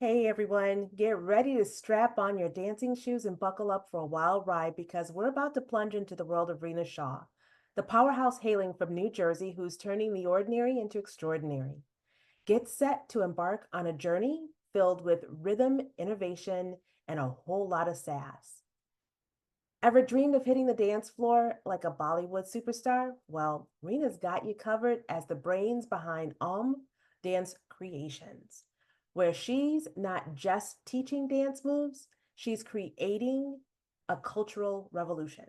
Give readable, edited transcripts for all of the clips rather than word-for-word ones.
Hey everyone, get ready to strap on your dancing shoes and buckle up for a wild ride because we're about to plunge into the world of Rina Shah, the powerhouse hailing from New Jersey who's turning the ordinary into extraordinary. Get set to embark on a journey filled with rhythm, innovation, and a whole lot of sass. Ever dreamed of hitting the dance floor like a Bollywood superstar? Well, Rena's got you covered as the brains behind Dance Creations, where she's not just teaching dance moves, she's creating a cultural revolution.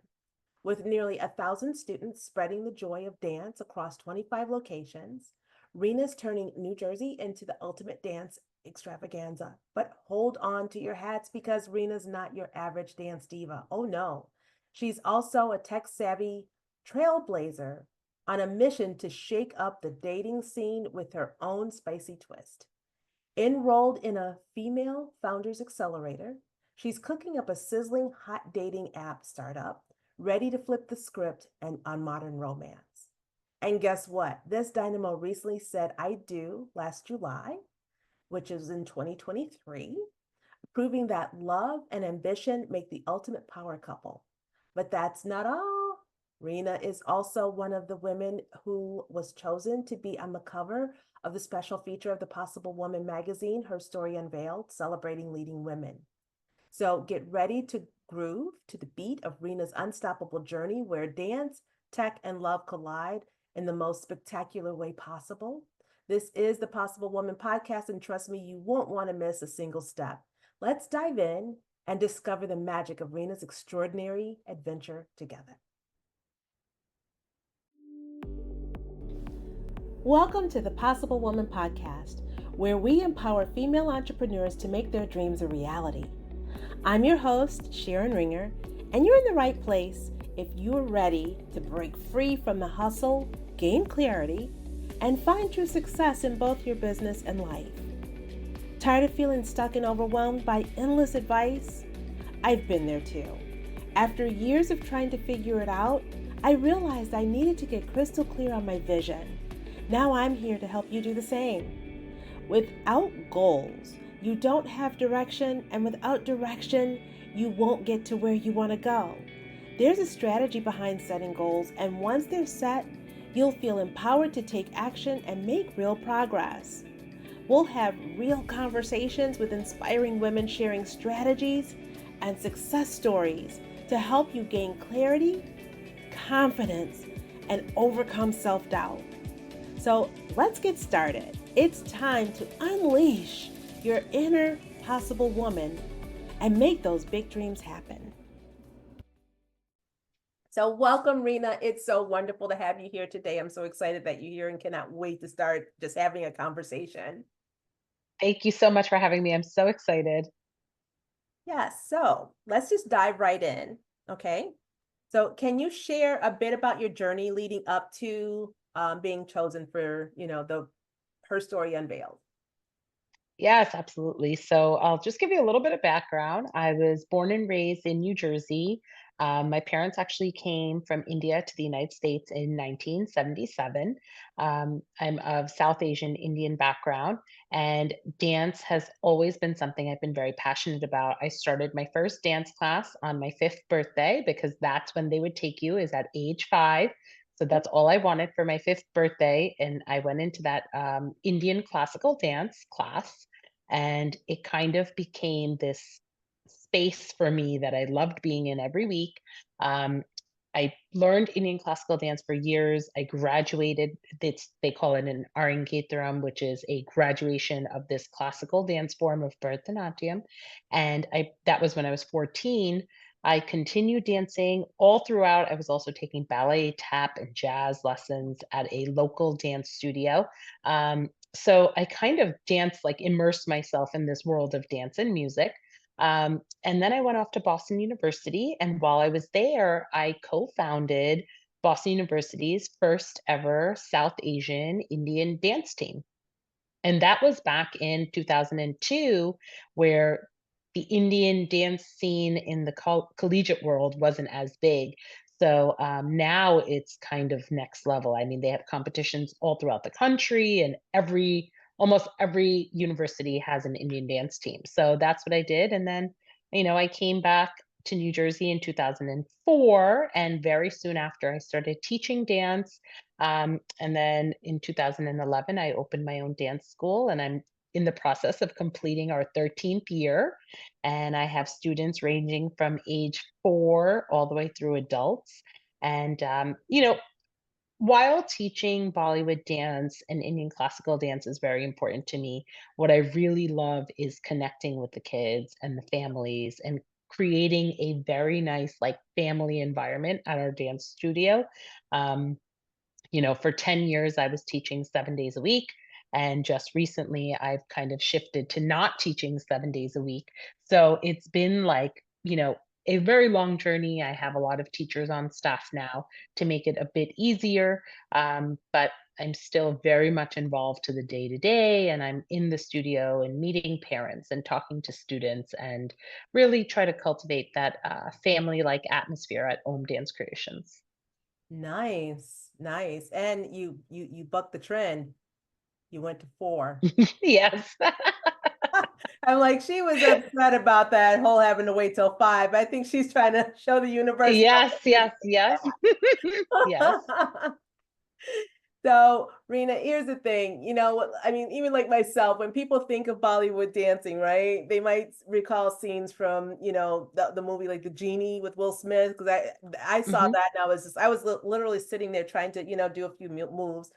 With nearly 1,000 students spreading the joy of dance across 25 locations, Rena's turning New Jersey into the ultimate dance extravaganza. But hold on to your hats because Rena's not your average dance diva. Oh no. She's also a tech savvy trailblazer on a mission to shake up the dating scene with her own spicy twist. Enrolled in a female founders accelerator, she's cooking up a sizzling hot dating app startup ready to flip the script and on modern romance. And guess what? This dynamo recently said I do last July, which is in 2023, proving that love and ambition make the ultimate power couple. But that's not all. Rina is also one of the women who was chosen to be on the cover of the special feature of the Possible Woman magazine, HERstory Unveiled, celebrating leading women. So get ready to groove to the beat of Rina's unstoppable journey where dance, tech, and love collide in the most spectacular way possible. This is the Possible Woman podcast, and trust me, you won't want to miss a single step. Let's dive in and discover the magic of Rina's extraordinary adventure together. Welcome to the Possible Woman podcast, where we empower female entrepreneurs to make their dreams a reality. I'm your host, Sharon Ringer, and you're in the right place if you're ready to break free from the hustle, gain clarity, and find true success in both your business and life. Tired of feeling stuck and overwhelmed by endless advice? I've been there too. After years of trying to figure it out, I realized I needed to get crystal clear on my vision. Now I'm here to help you do the same. Without goals, you don't have direction, and without direction, you won't get to where you want to go. There's a strategy behind setting goals, and once they're set, you'll feel empowered to take action and make real progress. We'll have real conversations with inspiring women sharing strategies and success stories to help you gain clarity, confidence, and overcome self-doubt. So let's get started. It's time to unleash your inner possible woman and make those big dreams happen. So welcome, Rina. It's so wonderful to have you here today. I'm so excited that you're here and cannot wait to start just having a conversation. Thank you so much for having me. I'm so excited. Yes, so let's just dive right in. Okay. So can you share a bit about your journey leading up to being chosen for, the HERstory Unveiled? Yes, absolutely. So I'll just give you a little bit of background. I was born and raised in New Jersey. My parents actually came from India to the United States in 1977. I'm of South Asian Indian background, and dance has always been something I've been very passionate about. I started my first dance class on my fifth birthday because that's when they would take you, is at age 5. So that's all I wanted for my fifth birthday. And I went into that Indian classical dance class, and it kind of became this space for me that I loved being in every week. Um, I learned Indian classical dance for years. I graduated. They call it an Arangetram, which is a graduation of this classical dance form of Bharatanatyam. And I that was when I was 14. I continued dancing all throughout. I was also taking ballet, tap, and jazz lessons at a local dance studio. So I kind of danced, like immersed myself in this world of dance and music. And then I went off to Boston University. And while I was there, I co founded Boston University's first ever South Asian Indian dance team. And that was back in 2002, where the Indian dance scene in the collegiate world wasn't as big. So now it's kind of next level. I mean, they have competitions all throughout the country, and every almost every university has an Indian dance team. So that's what I did. And then, I came back to New Jersey in 2004. And very soon after, I started teaching dance. And then in 2011, I opened my own dance school, and I'm in the process of completing our 13th year. And I have students ranging from age 4 all the way through adults. And, while teaching Bollywood dance and Indian classical dance is very important to me, what I really love is connecting with the kids and the families and creating a very nice, like, family environment at our dance studio. Um, for 10 years, I was teaching 7 days a week. And just recently, I've kind of shifted to not teaching 7 days a week. So it's been like, a very long journey. I have a lot of teachers on staff now to make it a bit easier. But I'm still very much involved to the day to day. And I'm in the studio and meeting parents and talking to students and really try to cultivate that family like atmosphere at AUM Dance Creations. Nice, nice. And you bucked the trend. You went to 4. Yes. I'm like, she was upset about that whole having to wait till 5. I think she's trying to show the universe Yes, how yes, yes. Yes. So, Rena, here's the thing. I mean, even like myself, when people think of Bollywood dancing, right? They might recall scenes from, the movie like The Genie with Will Smith, because I saw Mhm. that and I was literally sitting there trying to, do a few moves.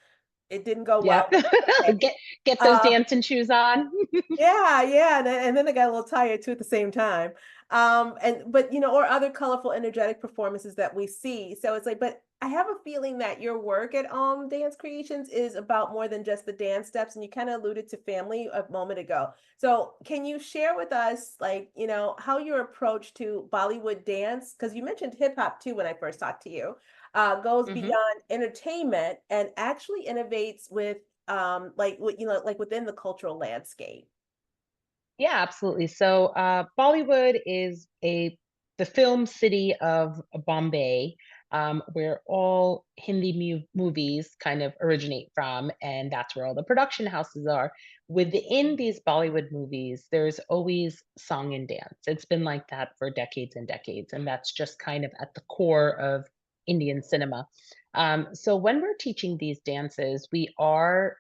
It didn't go Yep. well, but okay. Get those Uh, dancing shoes on. yeah, yeah, and then I got a little tired too at the same time. But or other colorful, energetic performances that we see. So it's like, but I have a feeling that your work at Dance Creations is about more than just the dance steps, and you kind of alluded to family a moment ago. So can you share with us, like, how your approach to Bollywood dance, because you mentioned hip hop too when I first talked to you, goes Mhm. beyond entertainment and actually innovates with like what like within the cultural landscape. Yeah, absolutely. So, Bollywood is the film city of Bombay, where all Hindi movies kind of originate from, and that's where all the production houses are. Within these Bollywood movies, there's always song and dance. It's been like that for decades and decades, and that's just kind of at the core of Indian cinema. So when we're teaching these dances, we are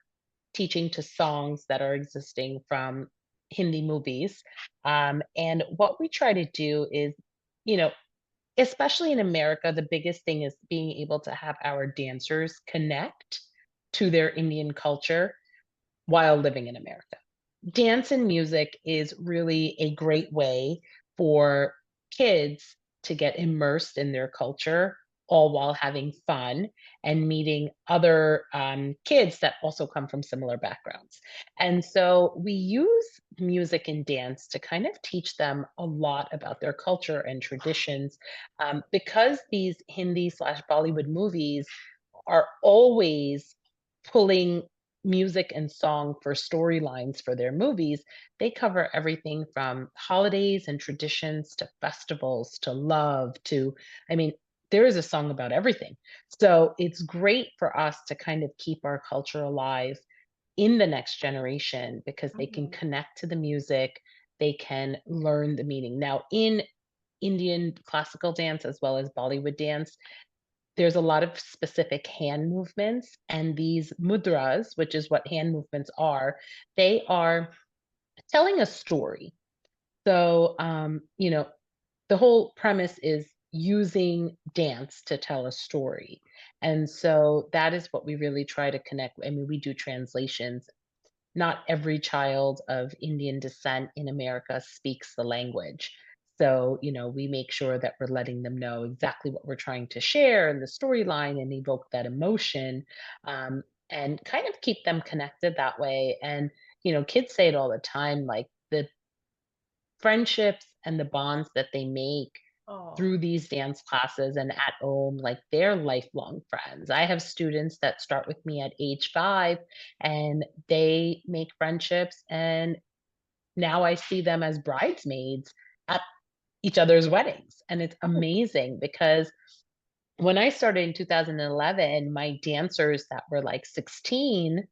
teaching to songs that are existing from Hindi movies. And what we try to do is, you know, especially in America, the biggest thing is being able to have our dancers connect to their Indian culture while living in America. Dance and music is really a great way for kids to get immersed in their culture, all while having fun and meeting other kids that also come from similar backgrounds. And so we use music and dance to kind of teach them a lot about their culture and traditions, because these Hindi/Bollywood movies are always pulling music and song for storylines for their movies. They cover everything from holidays and traditions to festivals to love to, I mean, there is a song about everything. So it's great for us to kind of keep our culture alive in the next generation because they can Mhm. connect to the music, they can learn the meaning. Now, in Indian classical dance as well as Bollywood dance, there's a lot of specific hand movements, and these mudras, which is what hand movements are, they are telling a story. So, the whole premise is using dance to tell a story. And so that is what we really try to connect. I mean, we do translations. Not every child of Indian descent in America speaks the language. So, we make sure that we're letting them know exactly what we're trying to share in the storyline and evoke that emotion, and kind of keep them connected that way. And, kids say it all the time, like the friendships and the bonds that they make Oh. through these dance classes and at home, like they're lifelong friends. I have students that start with me at age 5 and they make friendships, and now I see them as bridesmaids at each other's weddings. And it's Oh. amazing because when I started in 2011, my dancers that were like 16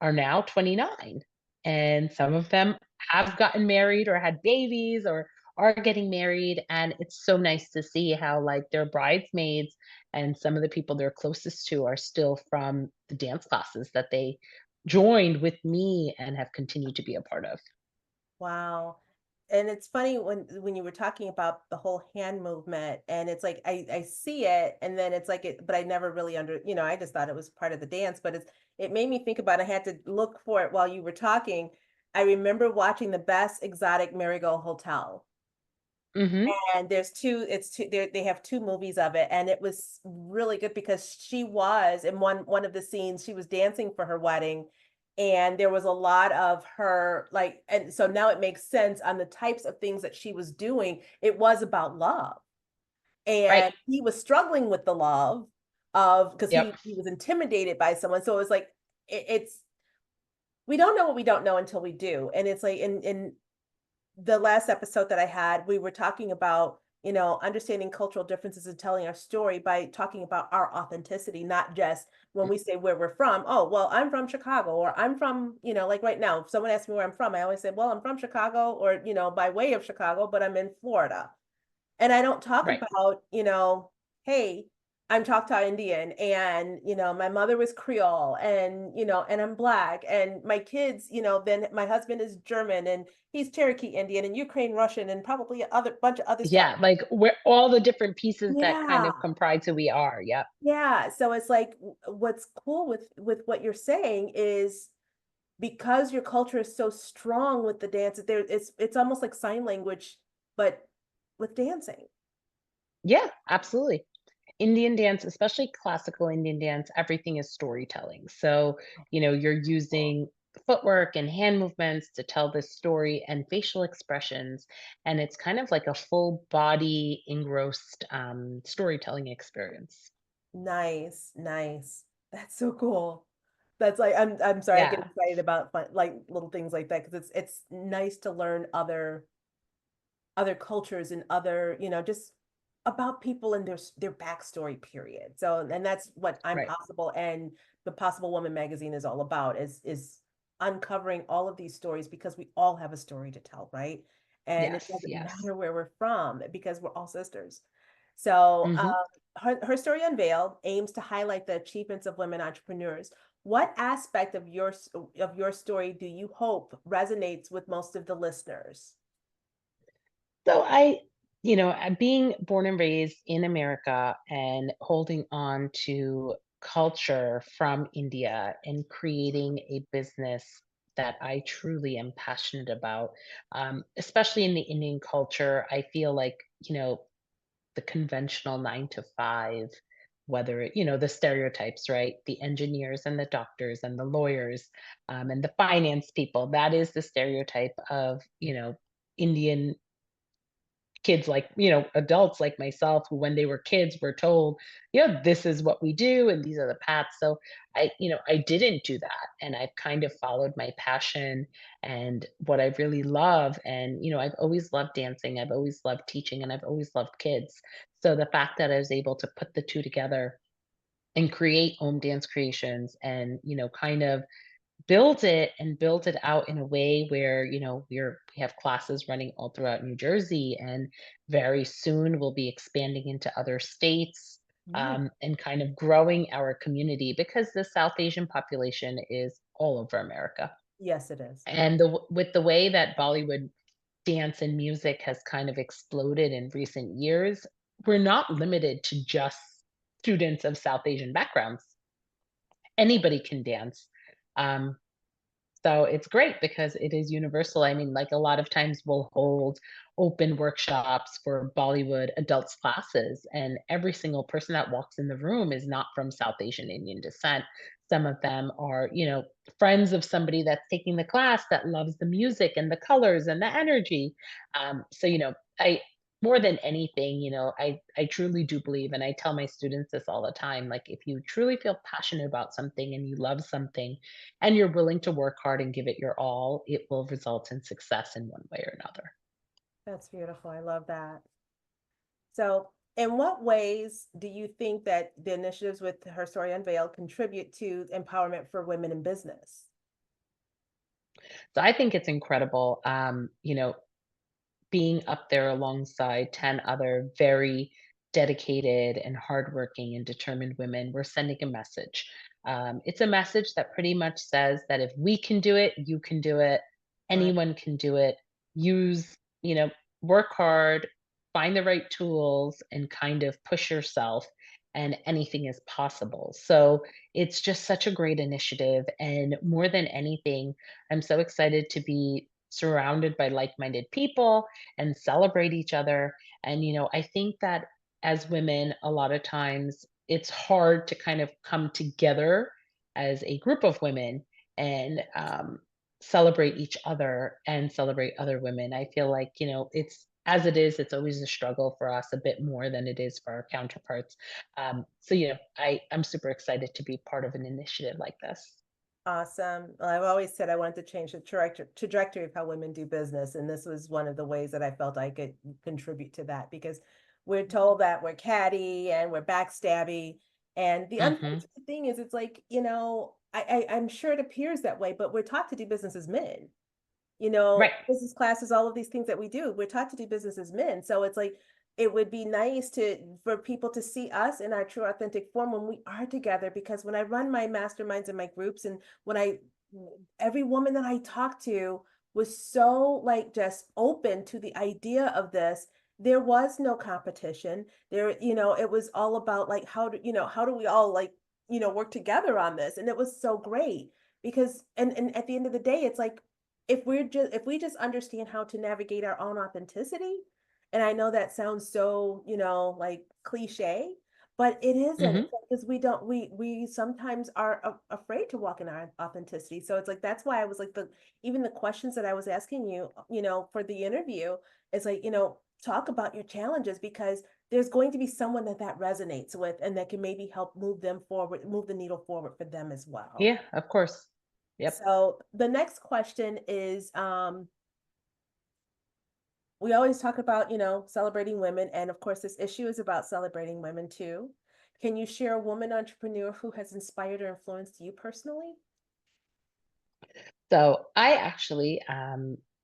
are now 29, and some of them have gotten married or had babies or are getting married, and it's so nice to see how, like, their bridesmaids and some of the people they're closest to are still from the dance classes that they joined with me and have continued to be a part of. Wow. And it's funny when you were talking about the whole hand movement, and it's like I see it, and then it's like it, but I never really I just thought it was part of the dance, but it made me think about I had to look for it while you were talking. I remember watching the Best Exotic Marigold Hotel. Mhm. And there's 2 it's 2 they have 2 movies of it, and it was really good because she was in one of the scenes, she was dancing for her wedding, and there was a lot of her, like, and so now it makes sense on the types of things that she was doing. It was about love, Right. and he was struggling with the love of because Yep. he was intimidated by someone, so it was like it's we don't know what we don't know until we do, and it's like in the last episode that I had, we were talking about, understanding cultural differences and telling our story by talking about our authenticity, not just when we say where we're from. Oh, well, I'm from Chicago, or I'm from, like right now, if someone asks me where I'm from, I always say, well, I'm from Chicago, or, by way of Chicago, but I'm in Florida. And I don't talk Right. about, hey, I'm Choctaw Indian and, my mother was Creole and, and I'm Black and my kids, then my husband is German and he's Cherokee Indian and Ukraine Russian and probably a other bunch of other stuff. Yeah, like, where all the different pieces that kind of Yeah. comprise who we are. Yep. Yeah. So it's like what's cool with what you're saying is because your culture is so strong with the dance, it's almost like sign language, but with dancing. Yeah, absolutely. Indian dance, especially classical Indian dance, everything is storytelling. So, you're using footwork and hand movements to tell this story and facial expressions. And it's kind of like a full body engrossed storytelling experience. Nice, nice. That's so cool. That's like I'm sorry, I get Yeah, excited about like little things like that because it's nice to learn other cultures and other, just about people and their backstory period. So and that's what I'm right. Possible and the Possible Woman magazine is all about is uncovering all of these stories because we all have a story to tell, right? And it Yes, doesn't yes. matter where we're from because we're all sisters. So Hmm. her story Unveiled aims to highlight the achievements of women entrepreneurs. What aspect of your story do you hope resonates with most of the listeners? So being born and raised in America and holding on to culture from India and creating a business that I truly am passionate about, especially in the Indian culture, I feel like, the conventional 9 to 5, whether the stereotypes, right? The engineers and the doctors and the lawyers, and the finance people, that is the stereotype of, Indian kids, like, adults like myself who when they were kids were told, this is what we do and these are the paths. So I didn't do that, and I've kind of followed my passion and what I really love. And I've always loved dancing, I've always loved teaching, and I've always loved kids. So the fact that I was able to put the two together and create Home Dance Creations and kind of build it out in a way where we have classes running all throughout New Jersey, and very soon we'll be expanding into other states, Nice. and kind of growing our community because the South Asian population is all over America. Yes, it is. And with the way that Bollywood dance and music has kind of exploded in recent years, we're not limited to just students of South Asian backgrounds. Anybody can dance. Um, so it's great because it is universal. I mean, like, a lot of times we'll hold open workshops for Bollywood adults classes, and every single person that walks in the room is not from South Asian Indian descent. Some of them are, friends of somebody that's taking the class that loves the music and the colors and the energy. So, I more than anything, I truly do believe, and I tell my students this all the time, like, if you truly feel passionate about something and you love something and you're willing to work hard and give it your all, it will result in success in one way or another. That's beautiful. I love that. So, in what ways do you think that the initiatives with Her Story Unveiled contribute to empowerment for women in business? So I think it's incredible. Being up there alongside 10 other very dedicated and hardworking and determined women, we're sending a message. It's a message that pretty much says that if we can do it, you can do it. Right. Anyone can do it. Use, work hard, find the right tools, and kind of push yourself, and anything is possible. So it's just such a great initiative. And more than anything, I'm so excited to be surrounded by like minded people and celebrate each other. And, I think that as women, a lot of times it's hard to kind of come together as a group of women and celebrate each other and celebrate other women. I feel like, it's as it is, it's always a struggle for us a bit more than it is for our counterparts. So, I'm super excited to be part of an initiative like this. Awesome. Well, I've always said I wanted to change the trajectory of how women do business, and this was one of the ways that I felt I could contribute to that because we're told that we're catty and we're backstabby. And the Hmm. unfortunate thing is, it's like, I'm sure it appears that way, but we're taught to do business as men. Right. Business classes, all of these things that we do, we're taught to do business as men. So it's like it would be nice for people to see us in our true authentic form when we are together. Because when I run my masterminds and my groups, and when I every woman that I talked to was so like just open to the idea of this. There was no competition. It was all about like how do we all like, work together on this? And it was so great because and at the end of the day, it's like if we just understand how to navigate our own authenticity, and I know that sounds so, like cliche, but it isn't. Hmm. It's because we don't we sometimes are afraid to walk in our authenticity. So it's like that's why I was like the even the questions that I was asking you, for the interview, is like, talk about your challenges because there's going to be someone that resonates with and that can maybe help move them forward, move the needle forward for them as well. Yeah, of course. Yep. So the next question is, we always talk about, celebrating women, and of course, this issue is about celebrating women too. Can you share a woman entrepreneur who has inspired or influenced you personally? So I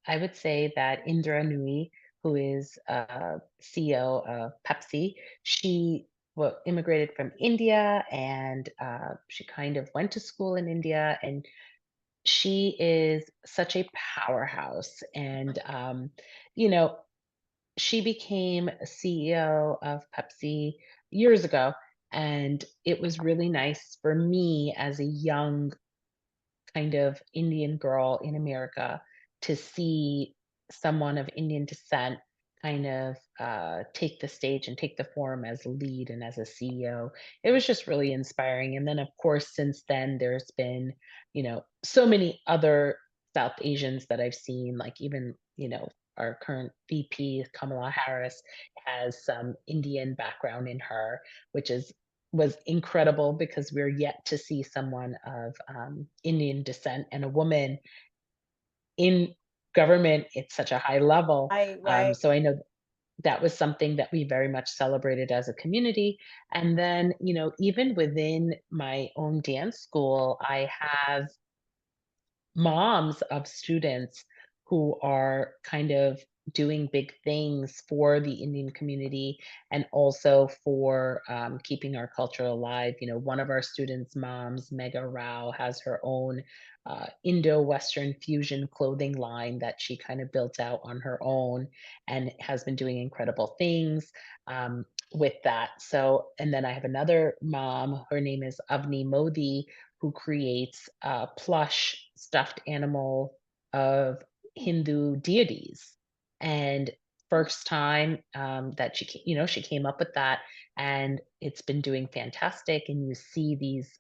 would say that Indra Nui, who is CEO of Pepsi, she immigrated from India, and she kind of went to school in India, and she is such a powerhouse. And, you know, she became a CEO of Pepsi years ago. And it was really nice for me as a young kind of Indian girl in America to see someone of Indian descent kind of take the stage and take the forum as a lead and as a CEO. It was just really inspiring. And then, of course, since then, there's been, so many other South Asians that I've seen, like even, our current VP, Kamala Harris, has some Indian background in her, which is was incredible because we're yet to see someone of Indian descent and a woman in government at such a high level. Right. So I know that was something that we very much celebrated as a community. And then, even within my own dance school, I have moms of students who are kind of doing big things for the Indian community and also for keeping our culture alive. One of our students' moms, Mega Rao, has her own Indo-Western fusion clothing line that she kind of built out on her own and has been doing incredible things with that. So, and then I have another mom, her name is Avni Modi, who creates plush stuffed animal of Hindu deities. And first time that she came up with that, and it's been doing fantastic. And you see these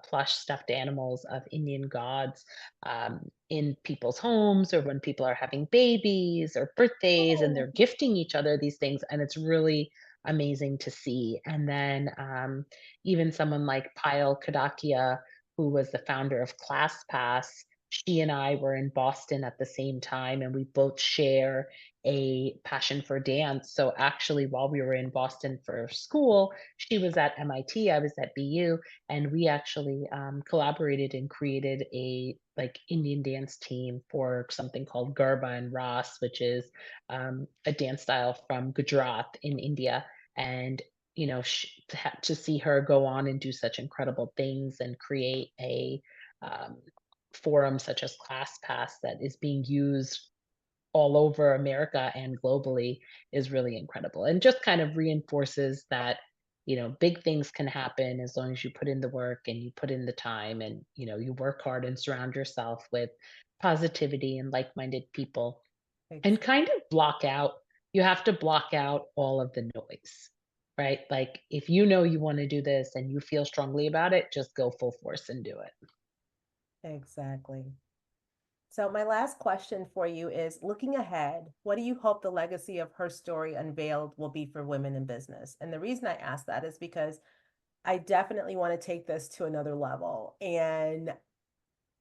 plush stuffed animals of Indian gods in people's homes, or when people are having babies or birthdays, and Oh, they're gifting each other these things, and it's really amazing to see. And then even someone like Payal Kadakia, who was the founder of ClassPass, she and I were in Boston at the same time, and we both share a passion for dance. So actually, while we were in Boston for school, she was at MIT, I was at BU, and we actually collaborated and created a like Indian dance team for something called Garba and Ras, which is a dance style from Gujarat in India. And to see her go on and do such incredible things and create a um, forum such as ClassPass that is being used all over America and globally is really incredible and just kind of reinforces that big things can happen as long as you put in the work and you put in the time and you work hard and surround yourself with positivity and like-minded people and Ex- kind of you have to block out all of the noise, right? Like if you want to do this and you feel strongly about it, just go full force and do it. Exactly. So my last question for you is looking ahead, what do you hope the legacy of her story unveiled will be for women in business? And the reason I ask that is because I definitely want to take this to another level. And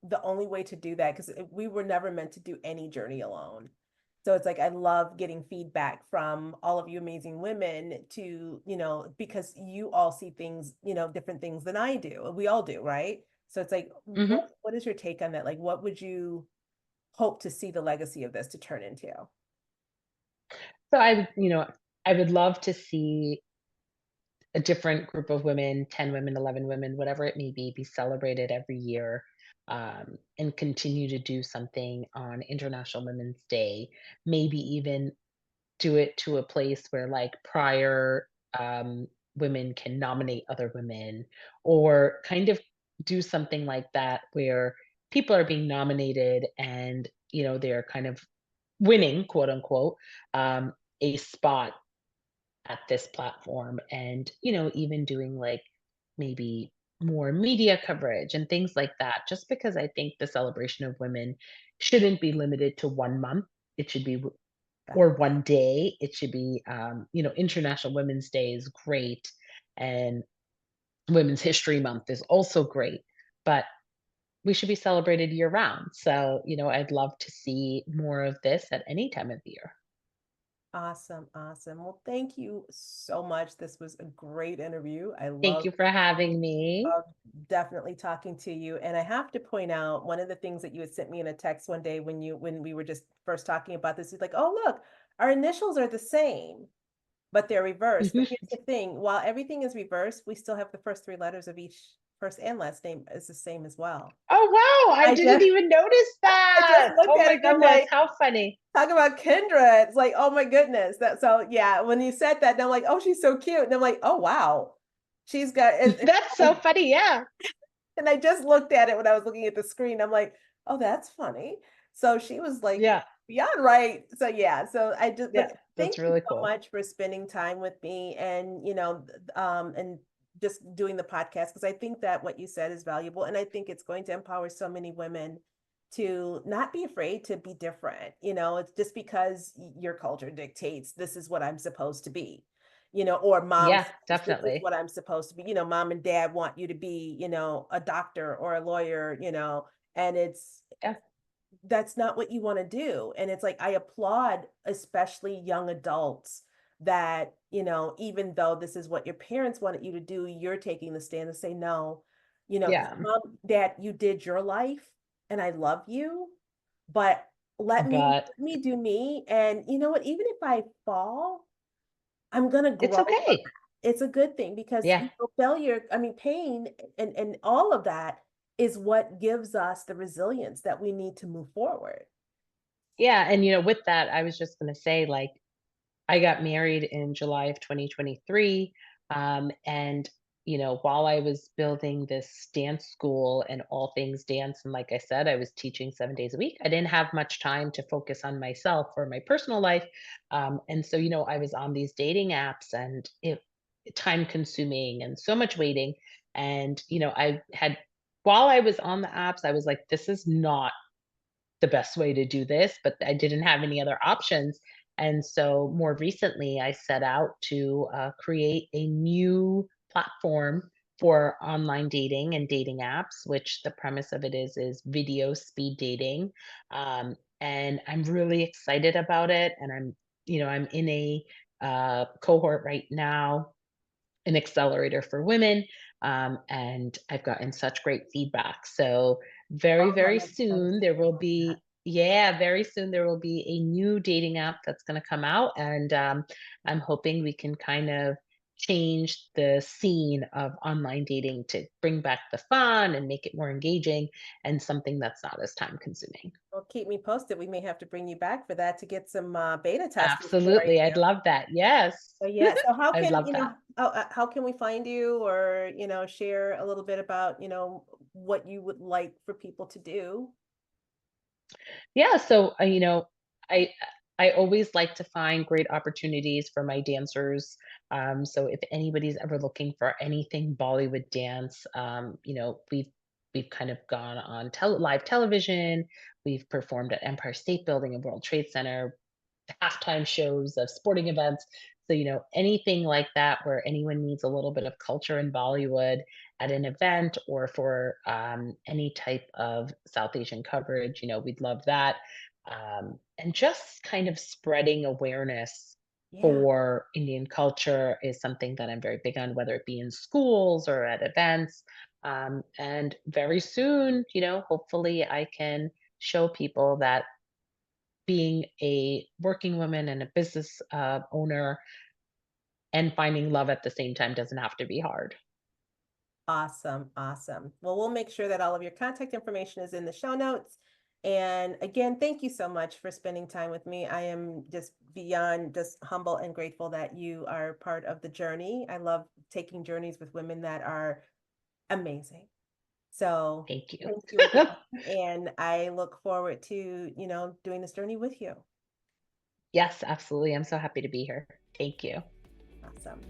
the only way to do that, because we were never meant to do any journey alone. So it's like I love getting feedback from all of you amazing women to, because you all see things, different things than I do. We all do, right? So it's like, Mhm. what is your take on that? Like, what would you hope to see the legacy of this to turn into? So I would love to see a different group of women, 10 women, 11 women, whatever it may be celebrated every year, and continue to do something on International Women's Day. Maybe even do it to a place where like prior women can nominate other women or kind of do something like that where people are being nominated and they're kind of winning quote unquote a spot at this platform and even doing like maybe more media coverage and things like that just because I think the celebration of women shouldn't be limited to 1 month. It should be Yeah. or 1 day. It should be International Women's Day is great and Women's History Month is also great, but we should be celebrated year round. So I'd love to see more of this at any time of the year. Awesome. Awesome. Well, thank you so much. This was a great interview. I Thank love you for having me. definitely talking to you. And I have to point out one of the things that you had sent me in a text one day when we were just first talking about this, is like, oh, look, our initials are the same, but they're reversed. But here's the thing, while everything is reversed, we still have the first three letters of each first and last name is the same as well. Oh, wow, I I didn't just even notice I just that. looked Oh at my it and I'm goodness, like, how funny. talk about kindred. It's like, oh my goodness. That so yeah, when you said that, and I'm like, oh, she's so cute. And I'm like, oh wow. She's got That's so funny, yeah. and I just looked at it when I was looking at the screen. I'm like, oh, that's funny. So she was like Yeah, beyond right. So yeah, so I just yeah, but thank that's you really so cool. much for spending time with me and and just doing the podcast because I think that what you said is valuable and I think it's going to empower so many women to not be afraid to be different. It's just because your culture dictates this is what I'm supposed to be, or mom Yeah, says this is definitely. what I'm supposed to be. Mom and dad want you to be, a doctor or a lawyer, and Yeah, that's not what you want to do. And it's like, I applaud, especially young adults, that, even though this is what your parents wanted you to do, you're taking the stand to say, no, yeah, mom, dad, you did your life and I love you, but let me, but let me do me. And you know what? Even if I fall, I'm going to it's grow from okay. that. It's a good thing because Yeah, failure, I mean, pain and all of that is what gives us the resilience that we need to move forward. yeah, and with that, I was just gonna say, like, I got married in July of 2023. And, while I was building this dance school and all things dance, and like I said, I was teaching 7 days a week, I didn't have much time to focus on myself or my personal life. And so, I was on these dating apps and it time consuming and so much waiting. And, while I was on the apps, I was like, this is not the best way to do this, but I didn't have any other options. And so more recently, I set out to create a new platform for online dating and dating apps, which the premise of it is video speed dating. And I'm really excited about it. And I'm in a cohort right now, an accelerator for women, and I've gotten such great feedback. So very, Oh, very I'm excited soon to there hear will about that. be, yeah, very soon there will be a new dating app that's going to come out, and I'm hoping we can kind of change the scene of online dating to bring back the fun and make it more engaging and something that's not as time consuming. Well, keep me posted. We may have to bring you back for that to get some beta testers for Absolutely, I'd you. love that. Yes, So yeah, so how I'd can, love that. how can we find you, or, share a little bit about, what you would like for people to do? Yeah, so I I always like to find great opportunities for my dancers. So if anybody's ever looking for anything Bollywood dance, we've kind of gone on live television. We've performed at Empire State Building and World Trade Center, halftime shows of sporting events. So, anything like that where anyone needs a little bit of culture in Bollywood at an event or for any type of South Asian coverage, we'd love that. And just kind of spreading awareness Yeah, for Indian culture is something that I'm very big on, whether it be in schools or at events. And very soon, hopefully I can show people that being a working woman and a business owner and finding love at the same time doesn't have to be hard. awesome, awesome. Well, we'll make sure that all of your contact information is in the show notes. And again, thank you so much for spending time with me. I am just beyond just humble and grateful that you are part of the journey. I love taking journeys with women that are amazing. So Thank you. thank you again. And I look forward to, doing this journey with you. Yes, absolutely. I'm so happy to be here. Thank you. Awesome.